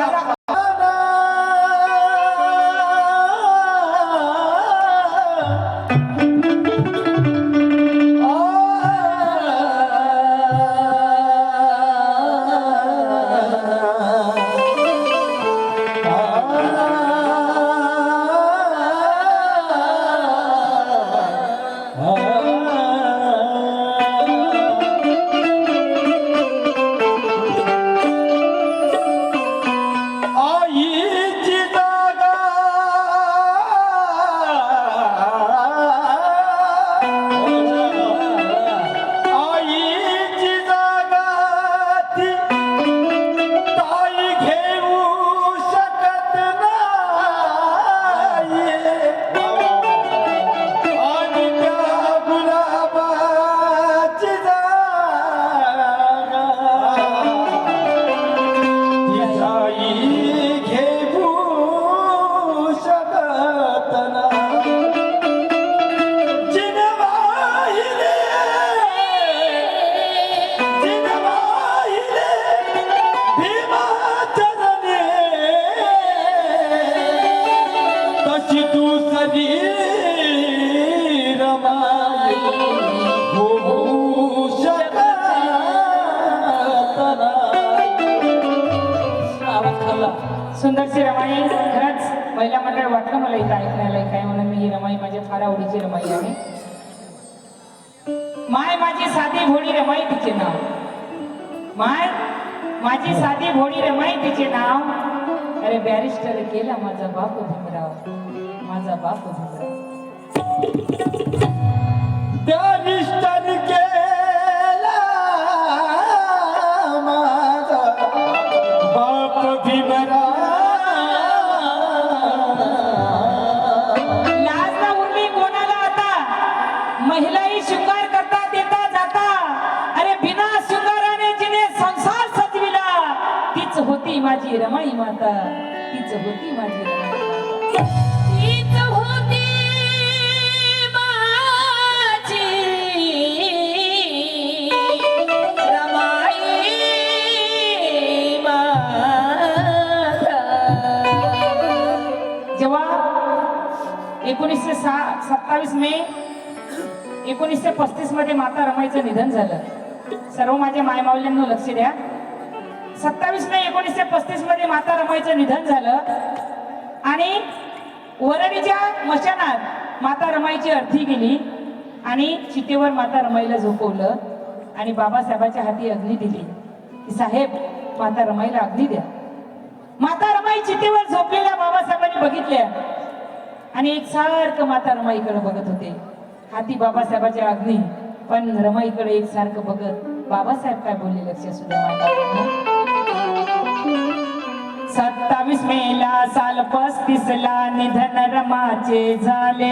माझा सुंदरशी रमाई खरंच महिला मंडळ वाटलं मला इथं ऐकण्याला काय म्हणून मी ही रमाई माझ्या फार आवडीची रमाई आहे. माय माझी साधी भोळी रमाई तिचे नाव, माय माझी साधी भोळी रमाई तिचे नाव. अरे बॅरिस्टर केला माझा बाप भीमराव, माझा बाप भीमराव. बॅरिस्टर केला माझा बाप भीमराव. महिलाही शृंगार करता देता जाता. अरे बिना शृंगाराने जिने संसार सजविला तीच होती माझी रमाई माता, तीच होती माझी रमाई माता, तीच होती माझी रमाई माता. जेव्हा 1927 मे 1935 मध्ये माता रमाईचं निधन झालं. सर्व माझ्या मायमाऊल्यांना लक्ष द्या. 27 मे 1935 मध्ये माता रमाईचं निधन झालं आणि वरडीच्या मशानात माता रमाईची अर्थी गेली आणि चितेवर माता रमाईला झोपवलं आणि बाबासाहेबाच्या हाती अग्नी दिली की साहेब माता रमाईला अग्नी द्या. माता रमाई चितेवर झोपलेल्या बाबासाहेबांनी बघितल्या आणि एकसारखं माता रमाईकडे बघत होते. हाती बाबासाहेबाच्या अग्नी पण रमाईकडे एकसारखं बघत. बाबासाहेब काय बोलले लक्ष असू द्या माझ्या. 27 मेला साल 35 ला निधन रमाचे झाले.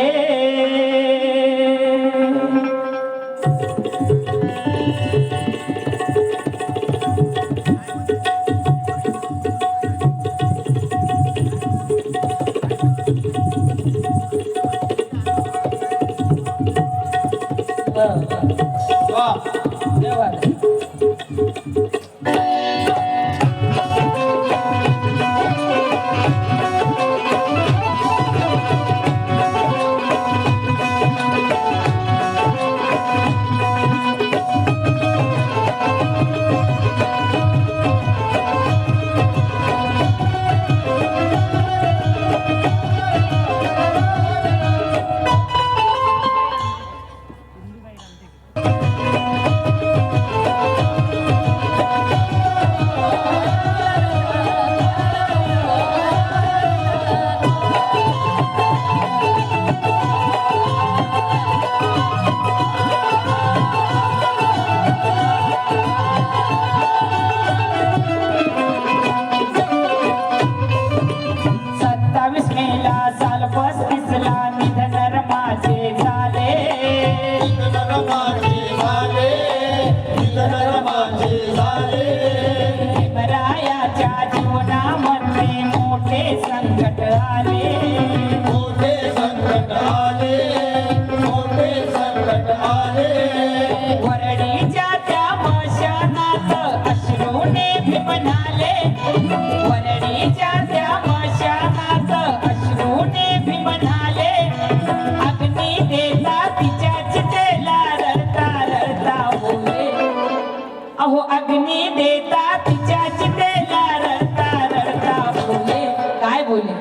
अहो अग्नी देता तिच्या चितेला रडता रडता बोले काय बोले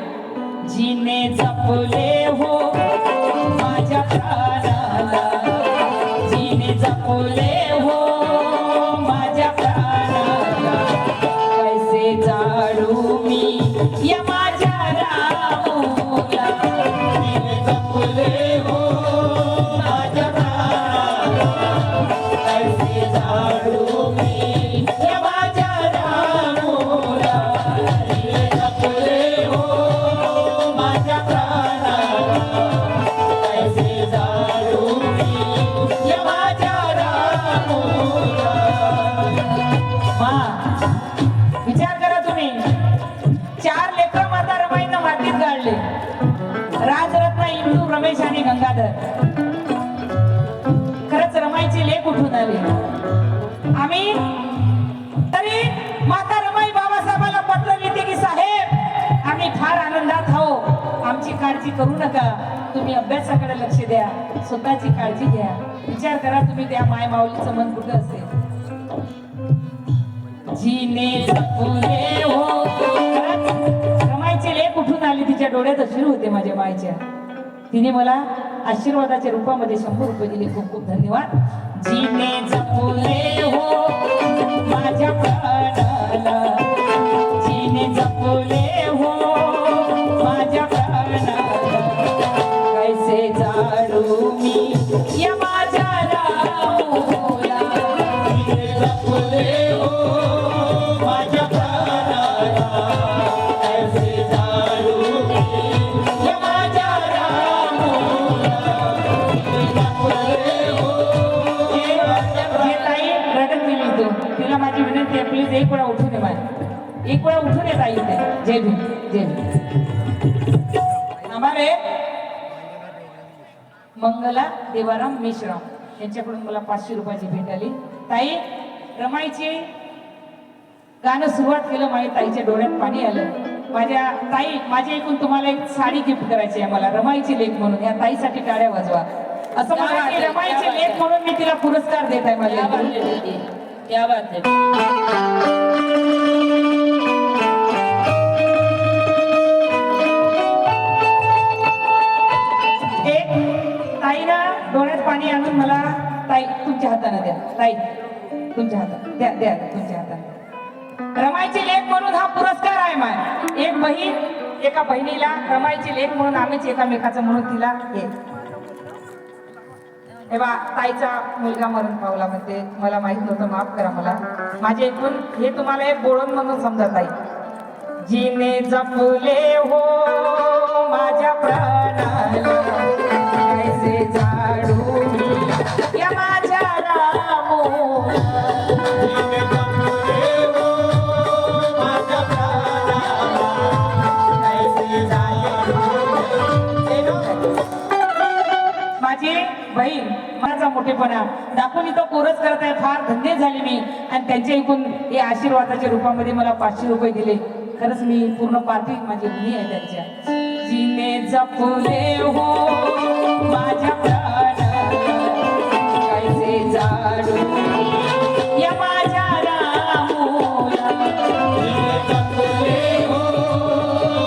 जीने जपले हो माझ्या प्राणाला जीने जपले हो माझ्या प्राणाला कैसे जाडू मी या माझ्या रामूला जीने जपले हो माझ्या प्राणाला कैसे जाडू मी या माझ्या रामूला जीने जपले हो माझ्या प्राणाला कैसे जाडू मी या माझ्या रामूला मा विचार करा तुम्ही 4 लेकर माता रमाईनं मातीत गाडले राजरत्न इंदू रमेश आणि गंगाधर खरंच रमाईची लेख उठून आली आम्ही तरी माता रमाई बाबासाहेबाला पत्र लिहिते की साहेब आम्ही फार आनंदात आहो आमची काळजी करू नका तुम्ही अभ्यासाकडे लक्ष द्या स्वतःची काळजी घ्या विचार करा तुम्ही त्या माय माऊलीचं मन कुठं असेल जीने जपले हो रमाईची लेख उठून आली तिच्या डोळ्यात अश्रू होते माझ्या मायच्या तिने मला आशीर्वादाच्या रूपामध्ये 100 रुपये दिले खूप खूप धन्यवाद जीने जपले हो माझ्या प्राणाला जीने जपले हो माझ्या प्राणाला कैसे जाडू मी या माझ्या रामूला जीने जपले हो माझ्या प्राणाला कैसे जाडू मी या माझ्या रामूला जीने जपले हो हे ताई रडत गेली तू तिला माझी विनंती आहे प्लीज एक वेळा उठून ये माझी एक वेळा उठून ये ताई ते जय भीम जय भीम हमारे मंगला देवाराम मेश्राम यांच्याकडून मला 500 रुपयाची भेट आली ताई रमाईची गाणं सुरुवात केलं माझ्या ताईच्या डोळ्यात पाणी आलं माझ्या ताई माझी ऐकून तुम्हाला एक साडी गिफ्ट करायची आहे मला रमाईची लेख म्हणून या ताईसाठी टाळ्या वाजवा असं मला की रमाईची लेख म्हणून मी तिला पुरस्कार देत आहे माझ्या क्या बात है एक ताईनं डोळ्यात पाणी आणून मला ताई तुमच्या हाताने द्या ताई तुमच्या हातात द्या द्या तुमच्या हाताने रमाईची लेख म्हणून हा पुरस्कार आहे माय एक बहीण एका बहिणीला रमाईची लेख म्हणून आम्हीच एकामेकाचं म्हणून तिला हे बा ताईचा मुलगा मरण पावला म्हणते मला माहित नव्हतं माफ करा मला माझे ऐकून हे तुम्हाला एक बोलून म्हणून समजा ताई जीने जपले हो माझ्या प्राणाला कैसे जाडू मी या माझ्या रामूला जीने जपले हो माझ्या प्राणाला कैसे जाडू माझी बहीण माझा मोठेपणा दाखवून इथं कोरच करत आहे फार धन्य झाले मी आणि त्यांच्या ऐकून हे आशीर्वादाच्या रूपामध्ये मला 500 रुपये दिले खरंच मी पूर्ण पाठी माझी ऋणी आहे त्यांच्या जीने जपले हो माझ्या प्राणाला कैसे जाडू या माझ्या रामूला जीने जपले हो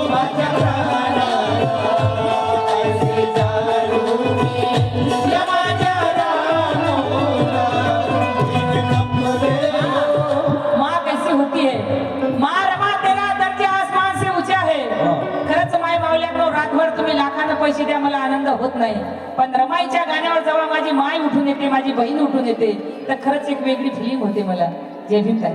माझ्या प्राणाला कैसे जाडू या माझ्या रामूला जीने जपले हो माँ कैसी होती है माँ रमा तेरा दर्जा आसमान से ऊंचा है खरंच माय मावल्यांनो रातभर तुम्ही लाखांना पैसे द्या मला आनंद होत नाही पण रमाईच्या गाण्यावर जेव्हा माझी माय उठून येते माझी बहीण उठून येते तर खरंच एक वेगळी फिलिंग होते मला जय भीम ताई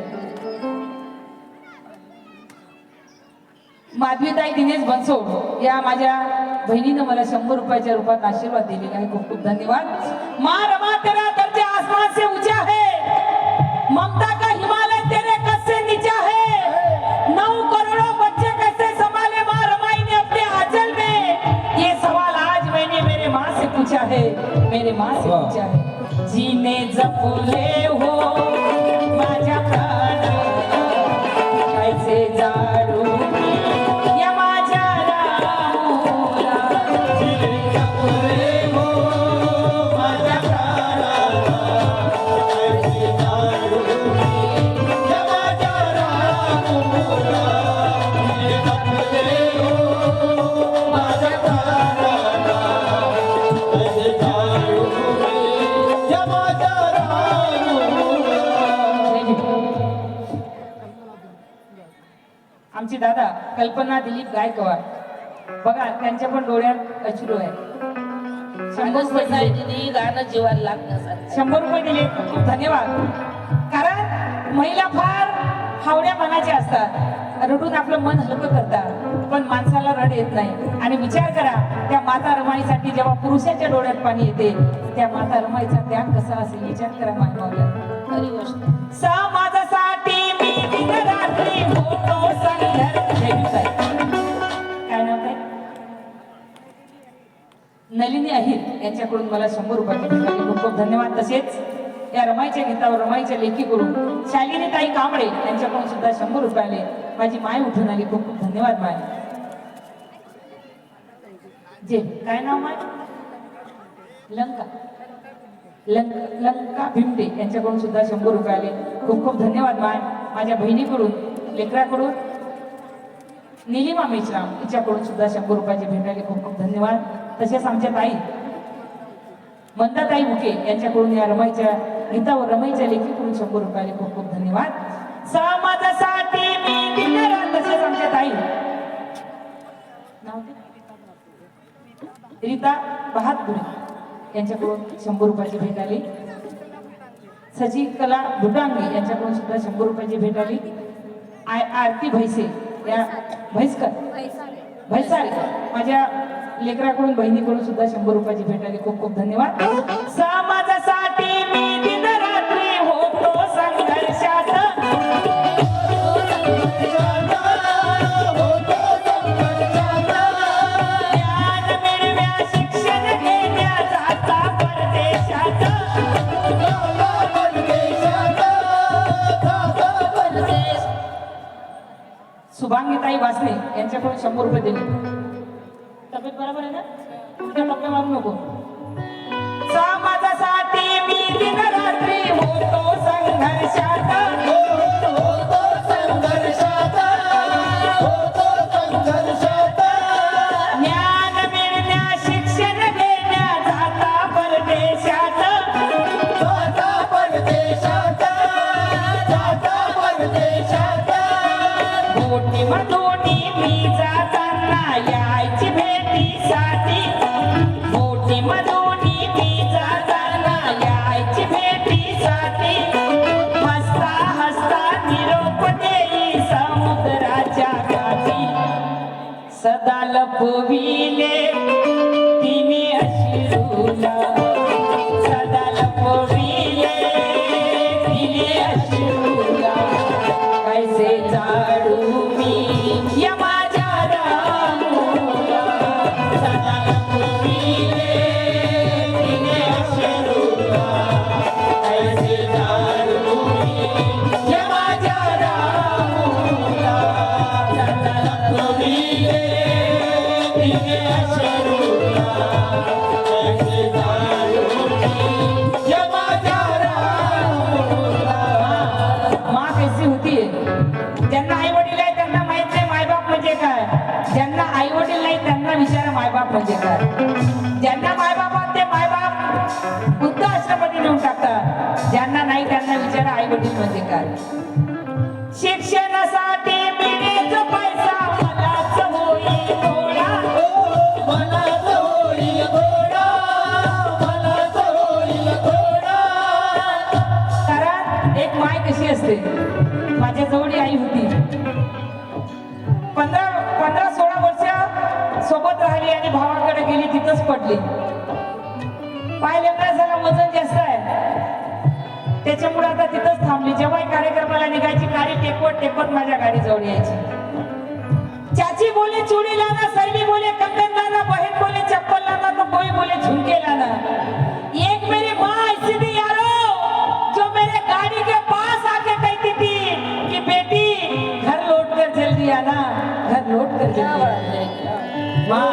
माधवीताई दिनेश बनसोड या माझ्या बहिणीनं मला 100 रुपयाच्या रूपात आशीर्वाद दिलेला आहे खूप खूप धन्यवाद माँ रमा तेरा दर्जा आसमान से ऊंचा है ममता का हिमालय तेरे कद से नीचा है 9 करोड़ों बच्चे कैसे संभाले माँ रमाई ने अपने आंचल में ये सवाल आज मैंने मेरे माँ से पूछा है मेरे माँ से पूछा है जीने जपले हो माझ्या प्राणाला कैसे जाडू या माझ्या रामूला जीने जपले हो माझ्या प्राणाला कैसे जाडू आमची दादा कल्पना दिलीप गायकवाड बघा त्यांच्या पण डोळ्यात अश्रू आहे. 100 रुपये दिले. सोसायटीने गाणं जीवाला लागण्यासारखं 100 रुपये दिले. खूप खूप धन्यवाद. कारण महिला फार हावड्या मनाच्या असतात, रडून आपलं मन हलकं करतात, पण माणसाला रड येत नाही. आणि विचार करा त्या माता रमाईसाठी जेव्हा पुरुषाच्या डोळ्यात पाणी येते, त्या माता रमाईचा त्याग कसा असेल विचार करा मायमावल्या. खरी गोष्ट. समाजासाठी मी दिन रात्री होतो संघर्ष. काय नाव आहे? नलिनी अहिर यांच्याकडून मला 100 रुपयाची भेट आली. खूप खूप धन्यवाद. तसेच या रमाईच्या गीतावर रमाईच्या लेखीकडून शालिनी ताई कांबळे यांच्याकडून सुद्धा 100 रुपये आले. माझी माय उठून आली. खूप खूप धन्यवाद माय. जे काय नाव माय? लंका लंका भिमटे यांच्याकडून सुद्धा 100 रुपये आले. खूप खूप धन्यवाद माय. माझ्या बहिणीकडून लेकराकडून निलिमा मेश्राम हिच्याकडून सुद्धा 100 रुपयाची भेट आली. खूप खूप धन्यवाद. तसेच आमच्या ताई मंदाताई मुके यांच्याकडून या रमाईच्या गीतावर रमाईच्या लेखीकडून 100 रुपये आले. खूप खूप धन्यवाद. समाजासाठी मी दिन रात. तसेच आमच्या ताई नाव रीता बहादुरे यांच्याकडून 100 रुपयाची भेट आली. सचिकला भुटांगे यांच्याकडून सुद्धा 100 रुपयाची भेट आली. आरती भैसे या भैसारे माझ्या लेकराकडून बहिणीकडून सुद्धा 100 रुपयाची भेट आली. खूप खूप धन्यवाद. समाजासाठी मी दिन रात्री होतो संघर्षात. ज्ञान मिळव्या शिक्षण घेण्या जाता परदेशात. शुभांगीताई वासने यांच्याकडून 100 रुपये दिले. तब्येत बरोबर आहे ना? उलट्या टप्प्या मारू नको. समाजासाठी मी दिन रात्री होतो संघर्षात. ज्ञान मिळण्या शिक्षण घेण्या जाता परदेशात. बोटी मधोनी मी जाताना यायची भेटीसाठी. बोटी मधोनी मी जाताना यायची भेटीसाठी. हसता हसता निरोप देई समुद्राच्या काठी. सदा लपविले तिने अश्रूला. सदा लपविले तिने अश्रूला. कैसे जाडू मी या माझ्या रामूला. सदा लपविले तिने अश्रूला. कैसे जाडू मी या माझ्या रामूला. सदा लपविले तिने अश्रूला. कैसे जाडू मी या माझ्या रामूला. माँ कैसी होती है? ज्यांना आई वडील आहे त्यांना माहित नाही मायबाप म्हणजे काय. ज्यांना आई वडील नाही त्यांना विचारा मायबाप म्हणजे काय. ज्यांना मायबाप आहेत ते मायबाप वृद्ध आश्रमामध्ये नेऊन टाकतात. ज्यांना नाही त्यांना विचारा आई वडील म्हणजे काय. शिक्षणासाठी मिळेल पैसा मलाच होईल थोडा. मलाच होईल थोडा. मलाच होईल थोडा. कारण एक माय कशी असते. माझ्या जवळ आई होती. 15-16 वर्ष सोबत राहिली आणि भावाकडे गेली तिथंच पडली. पाय लेकराला वजन जास्त आहे त्याच्यामुळे आता तिथंच थांबली. जेव्हा कार्यक्रमाला निघायची गाडी टेकवत माझ्या गाडी जवळ यायची. चाची बोले चूड़ी लाना, सहेली बोले कंगन लाना, बहन बोले चप्पल लाना, तो कोई बोले झुमके लाना. एक मेरी माँ ऐसी थी यारो जो मेरे गाड़ी के पास आके कहती थी कि बेटी घर लौट कर जल्दी आना. घर लौट कर क्या जल्दी बात आना. है. माँ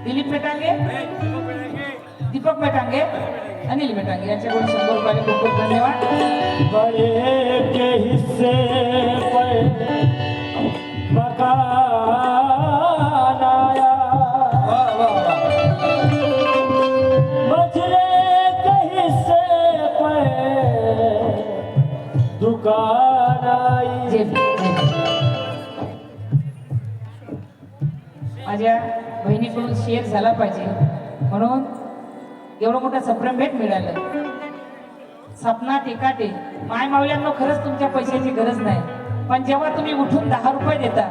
दिलीप पेटांगे, दीपक पेटांगे, अनिल पेटांगे यांच्याकडून 100 रुपये. खूप खूप धन्यवाद. बड़े के हिस्से पर मकान नाही. जे माझ्या बहिणीकडून शेअर झाला पाहिजे म्हणून एवढं मोठं संभ्रम भेट मिळालं. सपना टेकाटे माय मावल्यांनो, खरंच तुमच्या पैशाची गरज नाही, पण जेव्हा तुम्ही उठून 10 रुपये देता,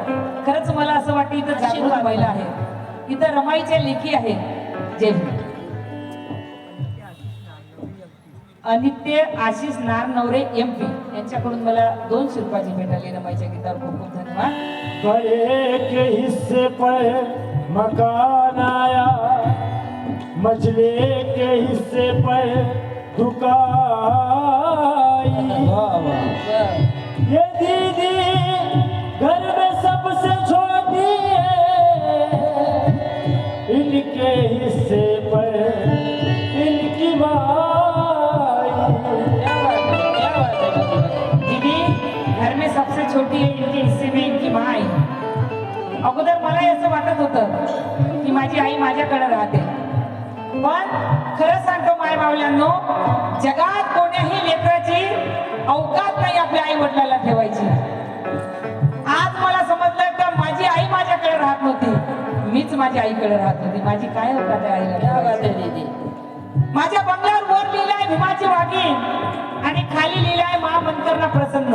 खरंच मला असं वाटतं इथं जागृत महिला आहे, इथं रमाईच्या लेखी आहेत. जय भीम. अनित्य आशिष नारनवरे MP यांच्याकडून मला 200 रुपयाची भेट आली रमाईच्या गीतावर. खूप खूप धन्यवाद. गए के हिस्से पर मकान आया, मछली के हिस्से पर दुकान आई. ये दीदी घर में सबसे छोटी है, इनके हिस्से पर इनकी माई. दीदी घर में सबसे छोटी है, इनके हिस्से में इनकी माँ आई. अगोदर मला असं वाटत होतं की माझी आई माझ्याकडे राहते, पण खरं सांगतो माय मावल्यांनो, जगात कोण्याही लेकराची अवकात नाही आपल्या आई वडिलाला ठेवायची. आज मला समजलं का माझी आई माझ्याकडे राहत नव्हती, मीच माझ्या आईकडे राहत होती. माझी काय अवकात आहे आईला ठेवायची. माझ्या बंगल्यावर वर लिहिलाय भीमाची वाघीण आणि खाली लिहिलाय महामंत्रणा प्रसन्न.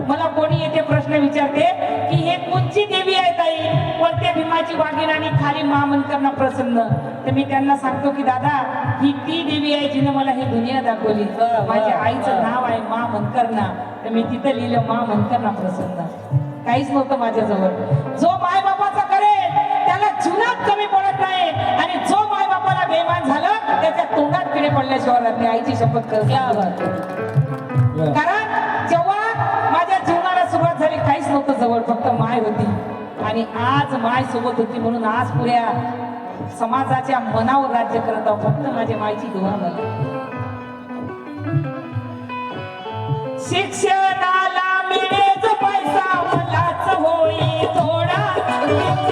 मला कोणी येथे प्रश्न विचारते की हे कोणची देवी आहे ताई, वरती भीमाची वाघीण आणि खाली महामंत्रणा प्रसन्न, तर मी त्यांना सांगतो की दादा, ही ती देवी आहे जिने मला ही दुनिया दाखवली. माझ्या आईचं नाव आहे महामंत्रणा, तर मी तिथं लिहिलं महामंत्रणा प्रसन्न. काहीच नव्हतं माझ्याजवळ. जो माय बापाचा करेल त्याला जीवनात कमी पडत नाही, आणि जो माय बापाला बेईमान झालं त्याच्या तोंडात किडे पडल्याशिवाय राहत नाही. आईची शपथ कारण जेव्हा माझ्या जीवनाला सुरुवात झाली काहीच नव्हतं जवळ, फक्त माय होती, आणि आज माय सोबत होती म्हणून आज पुऱ्या समाजाच्या मनावर राज्य करत आहोत. फक्त माझ्या मायची दुवा मला. शिक्षणाला मिळेच पैसा मलाच होई थोडा,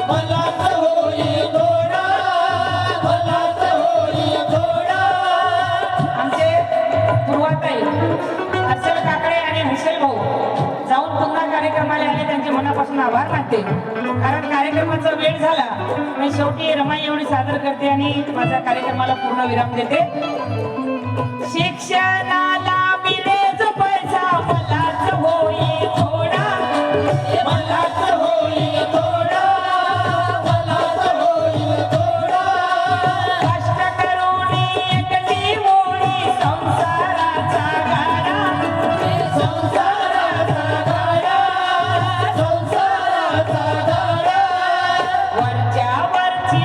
मलाच होई थोडा, मलाच होई थोडा. आमचे पूर्वाताई हर्षल काकडे आणि हर्षल भाऊ जाऊन पुन्हा कार्यक्रमाला आले, त्यांचे मनापासून आभार मानते. कारण कार्यक्रमाचा वेळ झाला, मी शेवटी रमाई एवढी सादर करते आणि माझ्या कार्यक्रमाला पूर्ण विराम देते. शिक्षणाला मिळेच पैसा मलाच होई थोडा, मलाच होई थोडा, मलाच होई थोडा. कष्ट करून एकटी मोडी संसाराचा गाडा, संसाराचा गाडा, संसाराचा गाडा. वरच्या वरची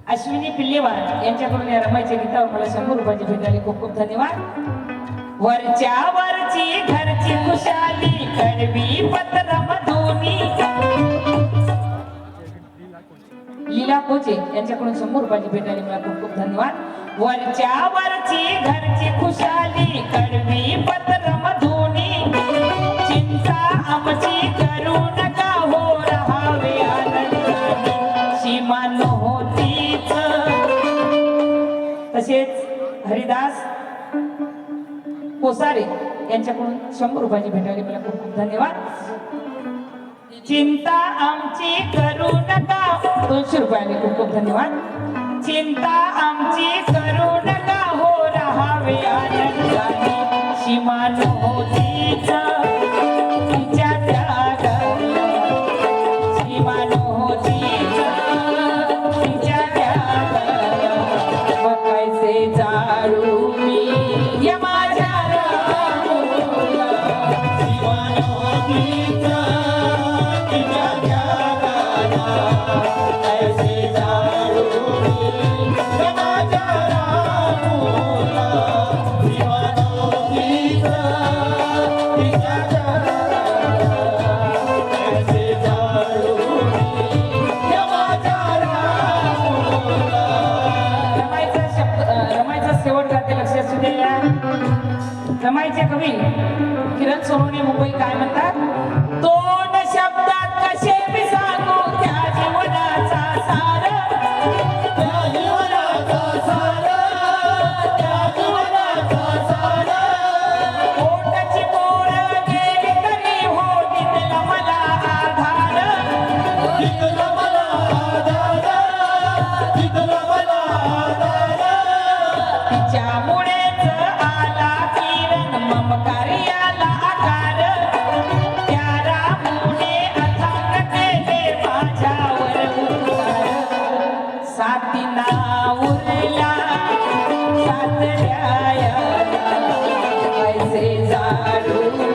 अश्विनी पिल्लेवार यांच्याकडून या रमाईच्या गीतावर मला 100 रुपयाची भेट आली. खूप खूप धन्यवाद. वरच्या वरची घरची खुशाली, कडवी पत्र मधुनी. लीला कोचे यांच्याकडून 100 रुपयाची भेट आली. मला खूप खूप धन्यवाद. वरच्या वरची घरची खुशाली, कडवी पत्र मधुनी. चिंता आमची करू नका, हो राहावे आनंदाने, सीमा नव्हतीच. तसेच हरिदास कोसारे यांच्याकडून 100 रुपयाची भेट आली. मला खूप खूप धन्यवाद. चिंता आमची करू नका, 200 रुपये आले. खूप खूप धन्यवाद. चिंता आमची करू नका, हो राहावे आनंदाने, सीमा नव्हतीच तिच्या त्यागाला, सीमा नव्हतीच तिच्या त्यागाला. बघायचे जाळू मी या माझ्या रामुला, सीमा नव्हतीच तिच्या त्यागाला. ऐसे जाळू मी माझ्या रामुला, सीमा नव्हतीच तिच्या त्यागाला. ऐसे जाळू मी माझ्या रामुला. रमाईचा शेवट गाते लक्षात असू द्या. रमाईचे कवी किरण सोनवणे मुंबई काय म्हणतात, 2 शब्दात कसे मी सांगू त्या जीवनाचा सार, त्या जीवनाचा सार, त्या जीवनाचा सार. जाडू